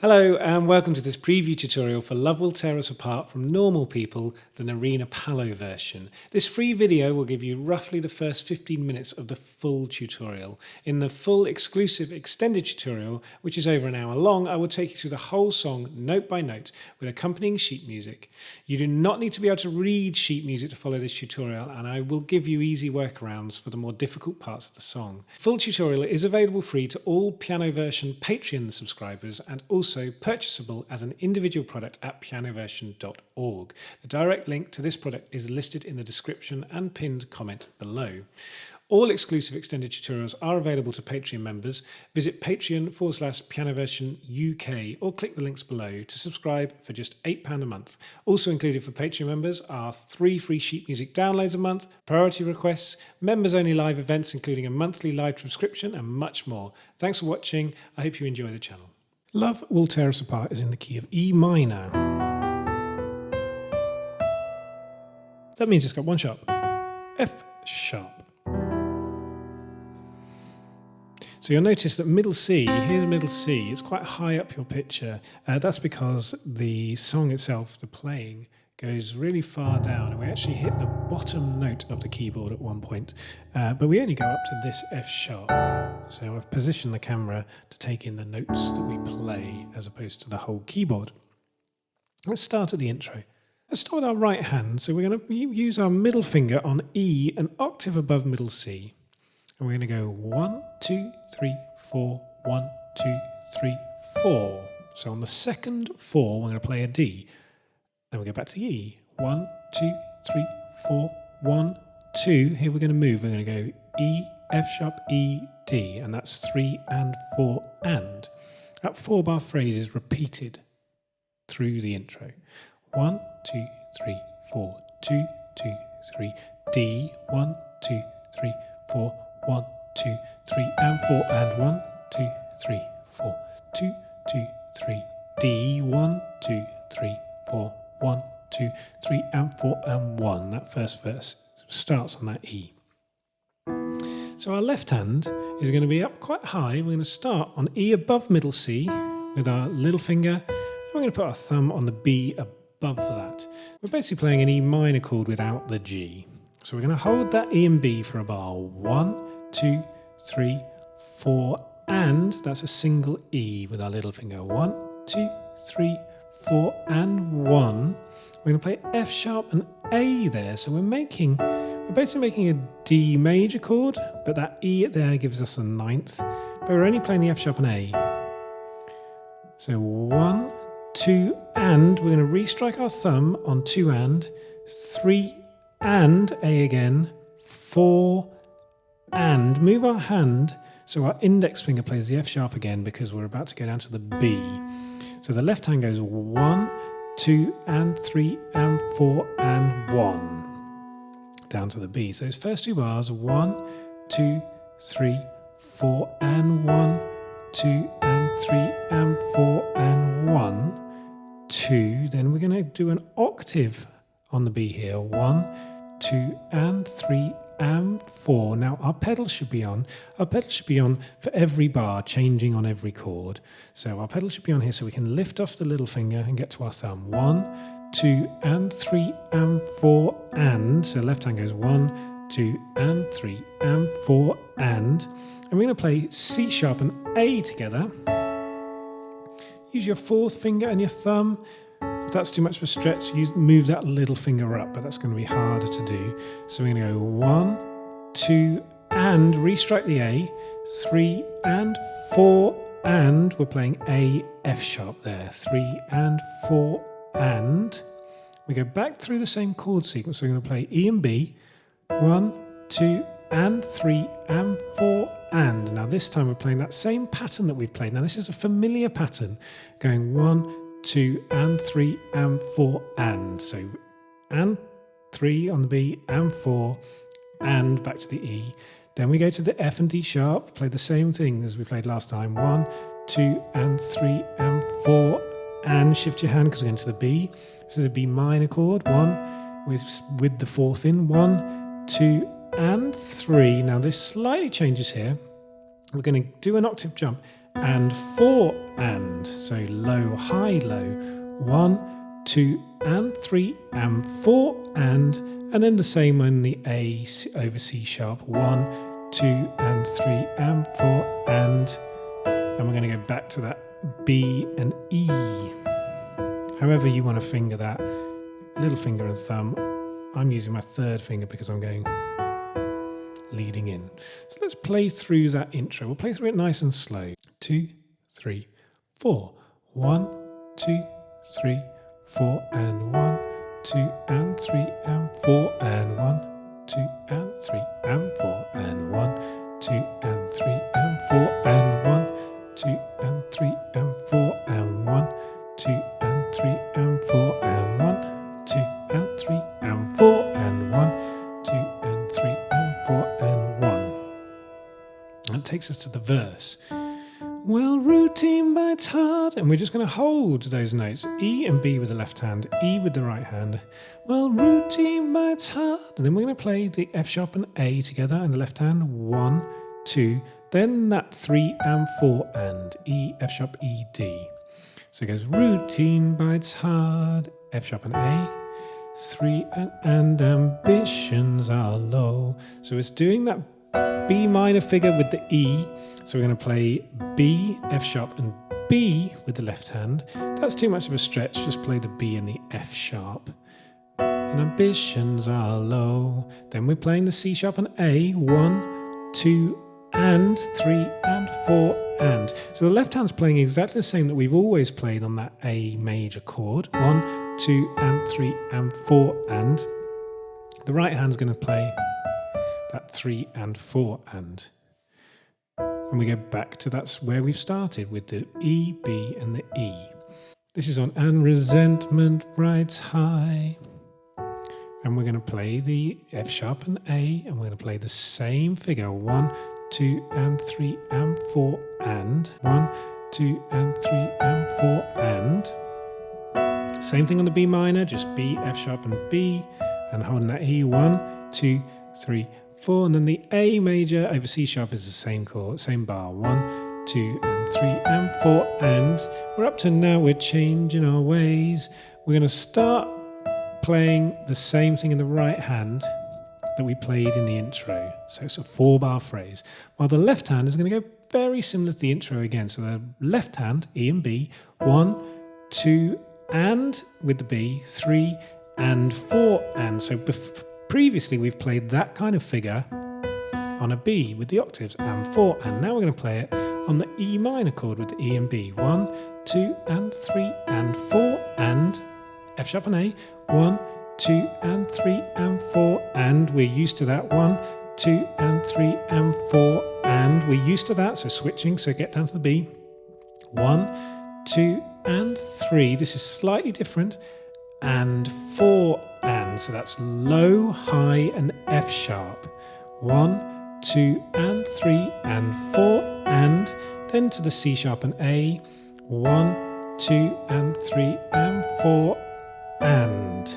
Hello and welcome to this preview tutorial for Love Will Tear Us Apart from Normal People, the Nerina Pallot version. This free video will give you roughly the first 15 minutes of the full tutorial. In the full exclusive extended tutorial, which is over an hour long, I will take you through the whole song note by note with accompanying sheet music. You do not need to be able to read sheet music to follow this tutorial, and I will give you easy workarounds for the more difficult parts of the song. Full tutorial is available free to all piano version Patreon subscribers and also purchasable as an individual product at pianoversion.org. The direct link to this product is listed in the description and pinned comment below. All exclusive extended tutorials are available to Patreon members. Visit patreon.com/pianoversion UK or click the links below to subscribe for just £8 a month. Also included for Patreon members are 3 free sheet music downloads a month, priority requests, members-only live events including a monthly live subscription and much more. Thanks for watching. I hope you enjoy the channel. Love Will Tear Us Apart is in the key of E minor. That means it's got one sharp, F sharp. So you'll notice that middle C, here's middle C, it's quite high up your picture. That's because the song itself, the playing, goes really far down and we actually hit the bottom note of the keyboard at one point, but we only go up to this F sharp. So I've positioned the camera to take in the notes that we play as opposed to the whole keyboard. Let's start at the intro. Let's start with our right hand. So we're going to use our middle finger on E, an octave above middle C. And we're going to go 1, 2, 3, 4, 1, 2, 3, 4. So on the second 4, we're going to play a D. Then we go back to E. 1, 2, 3, 4, 1, 2. Here we're going to move. We're going to go E, F sharp, E, D. And that's 3 and 4 and. That 4-bar phrase is repeated through the intro. 1, 2, 3, 4, 2, 2, 3, D. 1, 2, 3, 4, 1, 2, 3 and 4 and 1, 2, 3, 4, 2, 2, 3, D. 1, 2, 3, 4, 1, 2, 3 and 4 and 1. That first verse starts on that E. So our left hand is going to be up quite high. We're going to start on E above middle C with our little finger. And we're going to put our thumb on the B above that. We're basically playing an E minor chord without the G. So we're going to hold that E and B for a bar. 1, 2, 3, 4 and that's a single E with our little finger. 1, 2, 3, 4 and 1. We're going to play F sharp and A there. So we're basically making a D major chord, but that E there gives us a ninth. But we're only playing the F sharp and A. So 1, 2 and we're going to restrike our thumb on 2 and 3 and A again, 4 and move our hand so our index finger plays the F sharp again because we're about to go down to the B. So the left hand goes 1, 2 and 3 and 4 and 1 down to the B. So those first 2 bars, 1, 2, 3, 4 and 1, 2 and 3 and 4 and 1, 2. Then we're going to do an octave on the B here. 1, 2 and 3 and 4. Now our pedal should be on. Our pedal should be on for every bar, changing on every chord. So our pedal should be on here so we can lift off the little finger and get to our thumb. 1, 2 and 3 and 4 and. So left hand goes 1, 2 and 3 and 4 and. And we're going to play C sharp and A together. Use your fourth finger and your thumb. If that's too much of a stretch, you move that little finger up, but that's going to be harder to do. So we're going to go 1, 2 and restrike the A, 3 and 4 and. We're playing A, F sharp there. 3 and 4 and. We go back through the same chord sequence. So we're going to play E and B, 1, 2 and 3 and 4 and. Now this time we're playing that same pattern that we've played. Now this is a familiar pattern, going 1, 2 and 3 and 4 and. So and 3 on the B and 4 and back to the E. Then we go to the F and D sharp, play the same thing as we played last time. 1, 2 and 3 and 4 and shift your hand because we're going to the B. This is a B minor chord. 1 with the fourth in. 1, 2 and 3. Now this slightly changes here. We're going to do an octave jump and 4 and. So low, high, low. 1, 2 and 3 and 4 and then the same on the A over C sharp. 1, 2 and 3 and 4 and we're going to go back to that B and E. However you want to finger that, little finger and thumb. I'm using my third finger because I'm going leading in. So let's play through that intro. We'll play through it nice and slow. 2, 3, 4. 1, 2, 3, 4 and 1, 2 and 3 and 4 and 1, 2 and 3 and 4 and 1, 2 and 3 and 4 and 1, 2 and 3 and 4 and 1, 2 and 3 and 4 and 1, 2 and 3 and 4 and 1, 2 and 3 and 4 and 1. That takes us to the verse. Well, routine bites hard, and we're just going to hold those notes, E and B with the left hand, E with the right hand. Well, routine bites hard, and then we're going to play the F sharp and A together in the left hand, 1, 2, then that 3 and 4 and E, F sharp, E, D. So it goes routine bites hard, F sharp and A, 3 and ambitions are low. So it's doing that B minor figure with the E. So we're going to play B, F sharp and B with the left hand. That's too much of a stretch, just play the B and the F sharp. And ambitions are low. Then we're playing the C sharp and A, 1, 2 and 3 and 4 and. So the left hand's playing exactly the same that we've always played on that A major chord, 1, 2 and 3 and 4 and. The right hand's going to play that 3 and 4 and. And we go back to that's where we've started with the E, B and the E. This is on and resentment rides high. And we're going to play the F sharp and A, and we're going to play the same figure, 1, 2 and 3 and 4 and 1, 2 and 3 and 4 and. Same thing on the B minor, just B, F sharp and B, and holding that E, 1, 2, 3, 4, and then the A major over C sharp is the same chord, same bar, 1, 2 and 3 and 4 and. We're up to now, we're changing our ways. We're going to start playing the same thing in the right hand that we played in the intro. So it's a 4-bar phrase. While the left hand is going to go very similar to the intro again. So the left hand, E and B, 1, 2 and with the B, 3 and 4 and. So previously we've played that kind of figure on a B with the octaves and 4 and. Now we're going to play it on the E minor chord with the E and B, 1, 2 and 3 and 4 and. F sharp and A, 1, 2 and 3 and 4 and. We're used to that, 1, 2 and 3 and 4 and. We're used to that, so switching, so get down to the B, 1, 2 and 3. This is slightly different, and 4 and. So that's low, high and F sharp, 1, 2 and 3 and 4 and. Then to the C sharp and A, 1, 2 and 3 and 4 and.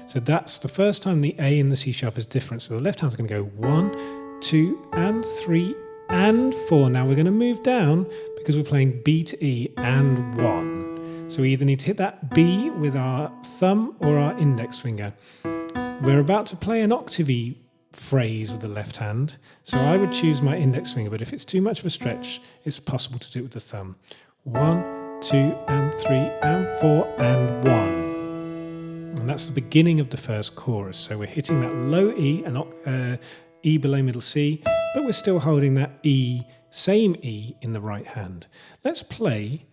So that's the first time the A and the C sharp is different. So the left hand's going to go 1, 2 and 3 and 4. Now we're going to move down because we're playing B to E and 1. So we either need to hit that B with our thumb or our index finger. We're about to play an octave phrase with the left hand, so I would choose my index finger, but if it's too much of a stretch, it's possible to do it with the thumb. 1, 2 and 3 and 4 and 1. And that's the beginning of the first chorus. So we're hitting that low E and E below middle C, but we're still holding that E, same E in the right hand. Let's play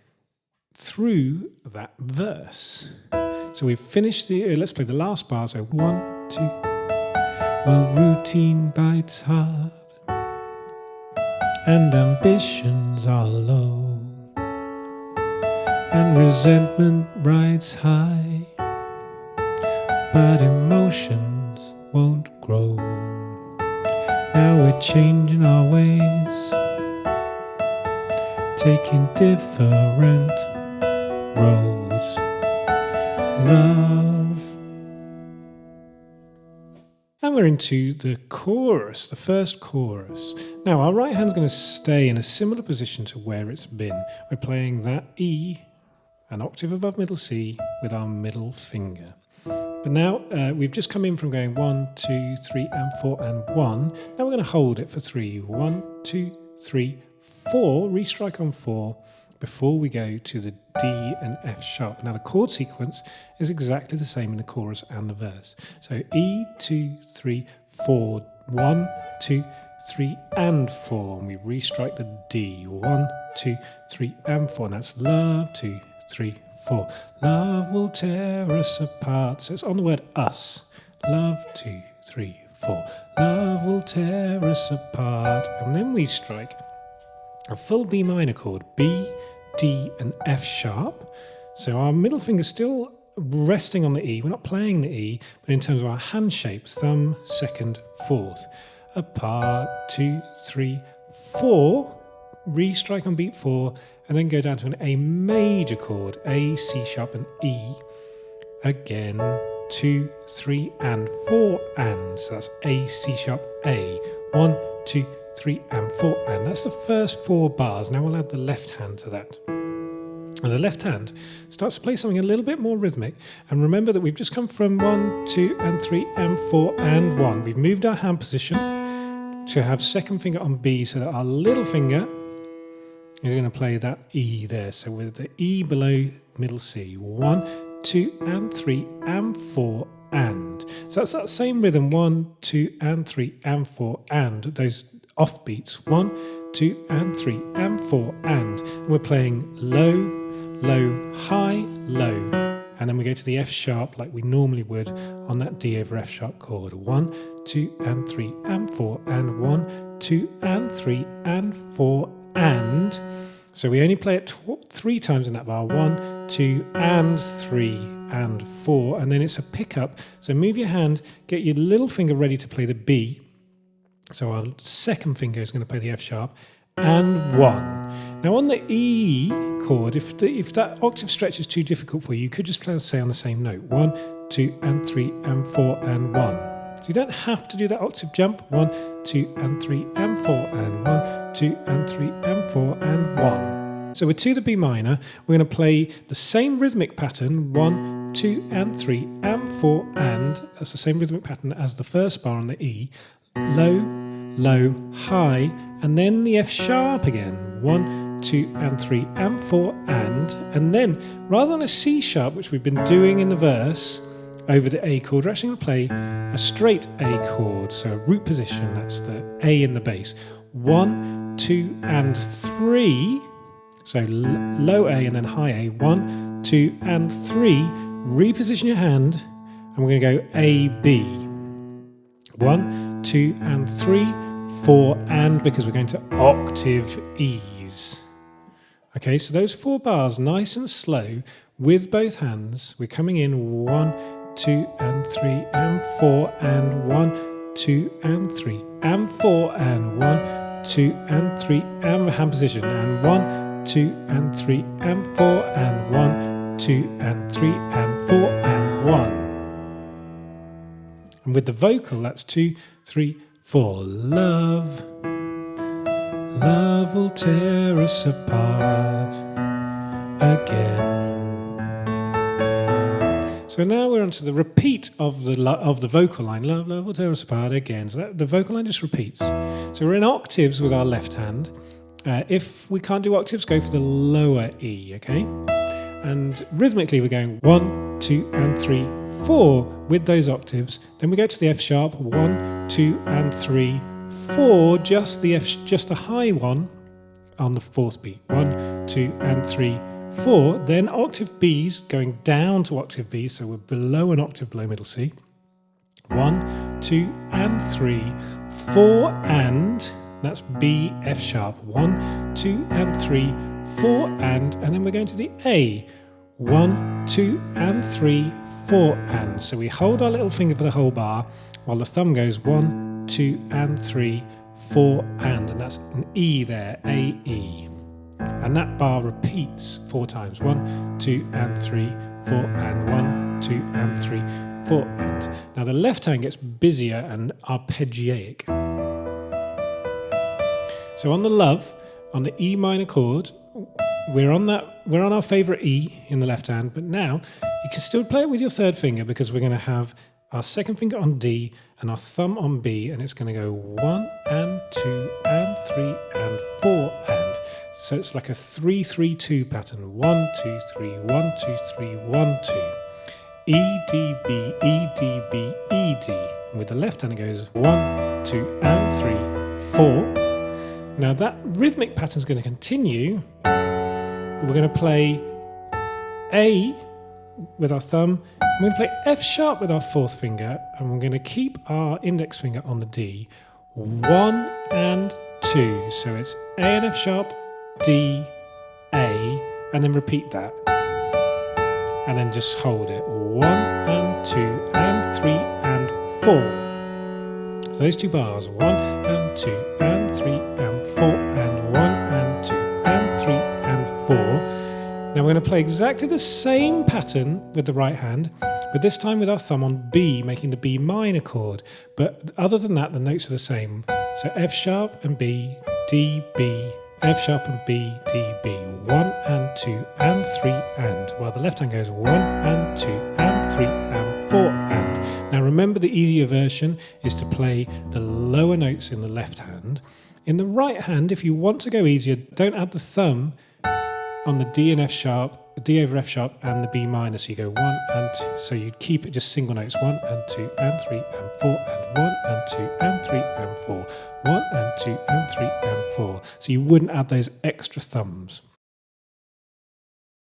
through that verse. So we've finished the, let's play the last bar. So 1, 2. Well, routine bites hard and ambitions are low and resentment rides high, but emotions won't grow. Now we're changing our ways, taking different roads. Love. And we're into the chorus, the first chorus. Now our right hand's going to stay in a similar position to where it's been. We're playing that E, an octave above middle C, with our middle finger. But now we've just come in from going 1, 2, 3 and 4 and 1. Now we're going to hold it for 3. 1, 2, 3, 4. Restrike on 4 before we go to the D and F sharp. Now the chord sequence is exactly the same in the chorus and the verse. So E, 2, 3, 4, 1, 2, 3 and 4. And we restrike the D. 1, 2, 3 and 4. And that's love, 2, 3, 4. Love will tear us apart. So it's on the word us. Love, 2, 3, 4. Love will tear us apart. And then we strike a full B minor chord. B, D and F sharp. So our middle finger's still resting on the E. We're not playing the E, but in terms of our hand shape, thumb, second, fourth. Apart, 2, 3, 4. Restrike on beat 4. And then go down to an A major chord, A, C sharp and E. Again, 2, 3 and 4 and. So that's A, C sharp, A. 1, 2, 3 and 4 and. That's the first 4 bars. Now we'll add the left hand to that. And the left hand starts to play something a little bit more rhythmic. And remember that we've just come from 1, 2 and 3 and 4 and 1. We've moved our hand position to have second finger on B so that our little finger is going to play that E there. So with the E below middle C. 1, 2 and 3 and 4 and. So that's that same rhythm. 1, 2 and 3 and 4 and. Those off beats. 1, 2 and 3 and 4 and. We're playing low, low, high, low. And then we go to the F sharp like we normally would on that D over F sharp chord. 1, 2 and 3 and 4 and. 1, 2 and 3 and 4 and. So we only play it 3 times in that bar. 1, 2 and 3 and 4. And then it's a pickup. So move your hand, get your little finger ready to play the B. So our second finger is going to play the F sharp and 1. Now on the E chord, if that octave stretch is too difficult for you, you could just say on the same note. 1, 2 and 3 and 4 and 1. So you don't have to do that octave jump. 1, 2 and 3 and 4 and. 1, 2 and 3 and 4 and 1. So with to the B minor, we're going to play the same rhythmic pattern. 1, 2 and 3 and 4 and. That's the same rhythmic pattern as the first bar on the E. Low, low, high, and then the F sharp again. 1, 2 and 3 and 4 and then rather than a C sharp, which we've been doing in the verse over the A chord, we're actually going to play a straight A chord, so a root position. That's the A in the bass. 1, 2 and 3. So low A and then high A. 1, 2 and 3. Reposition your hand, and we're going to go A, B. 1, 2 and 3, 4 and, because we're going to octave E's. Okay, so those 4 bars, nice and slow, with both hands. We're coming in 1, 2 and 3 and 4 and. 1, 2 and 3 and 4 and. 1, 2 and 3 and hand position and. 1, 2 and 3 and 4 and. 1, 2 and 3 and 4 and 1. And with the vocal, that's 2, 3, 4. Love, love will tear us apart again. So now we're onto the repeat of the vocal line. Love, love will tear us apart again. So the vocal line just repeats. So we're in octaves with our left hand. If we can't do octaves, go for the lower E, okay? And rhythmically, we're going 1, 2 and 3, 4 with those octaves. Then we go to the F sharp. 1, 2 and 3, 4. Just the high one on the fourth beat. 1, 2 and 3, 4. Then octave Bs going down to octave B. So we're below an octave below middle C. 1, 2 and 3, 4 and. That's B, F sharp. 1, 2 and 3, 4 and then we're going to the A. 1, 2 and 3, 4 and. So we hold our little finger for the whole bar while the thumb goes 1, 2 and 3, 4 and that's an E there, A, E. And that bar repeats 4 times. 1, 2 and 3, 4 and. 1, 2 and 3, 4 and. Now the left hand gets busier and arpeggiatic. So on the love, on the E minor chord, we're on our favourite E in the left hand, but now you can still play it with your third finger because we're going to have our second finger on D and our thumb on B, and it's going to go 1 and 2 and 3 and 4 and. So it's like a 3-3-2 pattern. 1, 2, 3, 1, 2, 3, 1, 2. E, D, B, E, D, B, E, D. And with the left hand it goes 1, 2 and 3, 4. Now that rhythmic pattern is going to continue. We're going to play A with our thumb. We're going to play F sharp with our fourth finger, and we're going to keep our index finger on the D. 1 and 2. So it's A and F sharp, D, A, and then repeat that. And then just hold it. 1 and 2 and 3 and 4. So those two bars. 1 and 2 and 3 and 4 and 1 and 2 and 3 and 4. Now we're going to play exactly the same pattern with the right hand, but this time with our thumb on B, making the B minor chord. But other than that, the notes are the same. So F sharp and B, D, B, F sharp and B, D, B. 1 and 2 and 3 and. While the left hand goes 1 and 2 and 3 and 4 and. Now remember, the easier version is to play the lower notes in the left hand. In the right hand, if you want to go easier, don't add the thumb on the D and F sharp, D over F sharp and the B minor. So you go 1 and 2. So you'd keep it just single notes. 1 and 2 and 3 and 4 and 1 and 2 and 3 and 4. 1 and 2 and 3 and 4. So you wouldn't add those extra thumbs.